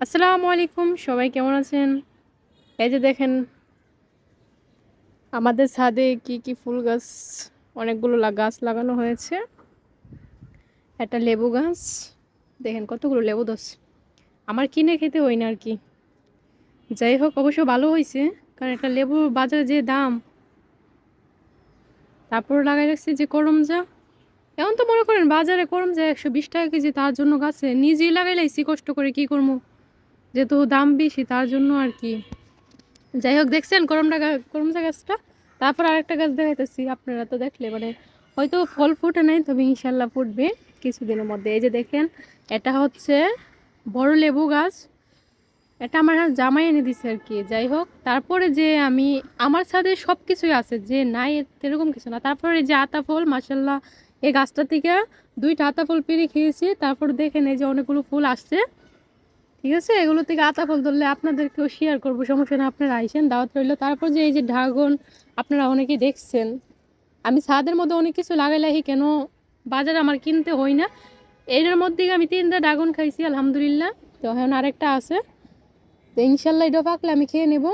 আসসালামু আলাইকুম, সবাই কেমন আছেন? এই যে দেখেন আমাদের ছাদে কি কি ফুল গাছ, অনেকগুলো গাছ লাগানো হয়েছে। একটা লেবু গাছ, দেখেন কতগুলো লেবু ধরছে। আমার কিনে খেতে হয় না আর কি। যাই হোক, অবশ্য ভালো হয়েছে, কারণ একটা লেবুর বাজারে যে দাম, তারপর লাগাই রাখছি যে করমজা। এখন তো মনে করেন বাজারে করমজা 120 টাকা কেজি, তার জন্য গাছে নিজেই লাগাই লাইছি কষ্ট করে, কি করবো, যেহেতু দাম বেশি তার জন্য আর কি। যাই হোক, দেখছেন করমচা গাছটা। তারপর আরেকটা গাছ দেখাইতেছি, আপনারা তো দেখলে মানে হয়তো ফল ফুটে নাই, তবে ইনশাল্লাহ ফুটবে কিছুদিনের মধ্যে। এই যে দেখেন, এটা হচ্ছে বড় লেবু গাছ। এটা আমার জামাই এনে দিছে আর কি। যাই হোক, তারপরে যে আমি, আমার ছাদে সব কিছুই আছে, যে নাই এরকম কিছু না। তারপরে এই যে আতা ফল, মাসাল্লাহ এই গাছটা থেকে 2টা আতা ফল পেরে খেয়েছি। তারপর দেখেন এই যে অনেকগুলো ফুল আসছে। ঠিক আছে, এগুলো থেকে আতা ফল ধরলে আপনাদেরকেও শেয়ার করবো, সমস্যা না, আপনারা আইসেন, দাওয়াত রইলো। তারপর যে এই যে ড্রাগন, আপনারা অনেকেই দেখছেন, আমি ছাদের মধ্যে অনেক কিছু লাগাইলাহি, কেন বাজারে আমার কিনতে হয় না। এটার মধ্যে আমি 3টা ড্রাগন খাইছি আলহামদুলিল্লাহ। তো এখন আরেকটা আছে, তো ইনশাল্লাহ এটা পাকলে আমি খেয়ে নেব।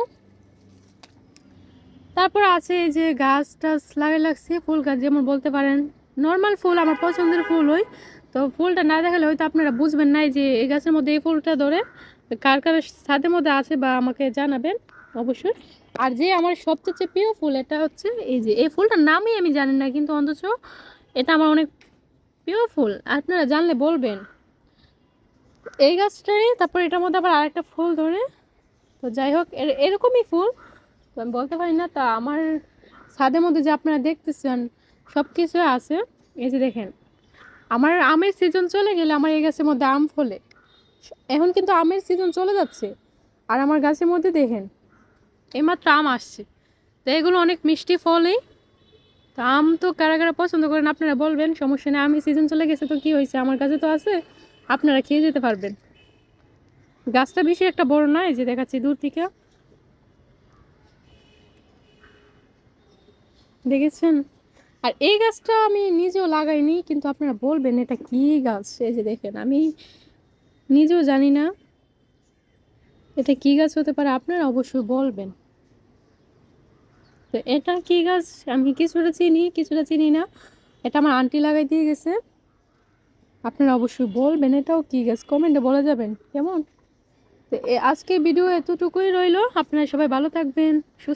তারপর আছে এই যে গাছ টাছ লাগাই লাগছে, ফুল গাছ, যেমন বলতে পারেন নর্মাল ফুল, আমার পছন্দের ফুল হয়। তো ফুলটা না দেখালে হয়তো আপনারা বুঝবেন না যে এই গাছের মধ্যে এই ফুলটা ধরে। কার কার ছাদের মধ্যে আছে বা আমাকে জানাবেন অবশ্যই। আর যে আমার সবচেয়ে প্রিয় ফুল, এটা হচ্ছে এই যে এই ফুলটার নামই আমি জানি না, কিন্তু অথচ এটা আমার অনেক প্রিয় ফুল, আপনারা জানলে বলবেন। এই গাছটাই, তারপর এটার মধ্যে আবার আরেকটা ফুল ধরে। তো যাই হোক, এরকমই ফুল, তো আমি বলতে পারি না। তা আমার ছাদের মধ্যে যে আপনারা দেখতেছেন সব কিছু আছে। এই যে দেখেন, আমার আমের সিজন চলে গেলে আমার এই গাছের মধ্যে আম ফলে। এখন কিন্তু আমের সিজন চলে যাচ্ছে, আর আমার গাছের মধ্যে দেখেন এইমাত্র আম আসছে। তো এগুলো অনেক মিষ্টি ফলই। তো আম তো কারা কারা পছন্দ করেন আপনারা বলবেন, সমস্যা নেই। আমের সিজন চলে গেছে তো কি হয়েছে, আমার কাছে তো আছে, আপনারা খেয়ে যেতে পারবেন। গাছটা বেশি একটা বড় নয়, যে দেখাচ্ছি দূর থেকে, দেখেছেন। আর এই গাছটা আমি নিজেও লাগাইনি, কিন্তু আপনারা বলবেন এটা কি গাছ। এই যে দেখেন, আমি নিজেও জানি না এটা কি গাছ হতে পারে, আপনারা অবশ্যই বলবেন। তো এটা কি গাছ, আমি কিছুটা চিনি কিছুটা চিনি না। এটা আমার আন্টি লাগাই দিয়ে গেছে। আপনারা অবশ্যই বলবেন এটাও কি গাছ, কমেন্টে বলে যাবেন কেমন। তো আজকে ভিডিও এতটুকুই রইলো, আপনারা সবাই ভালো থাকবেন, সুস্থ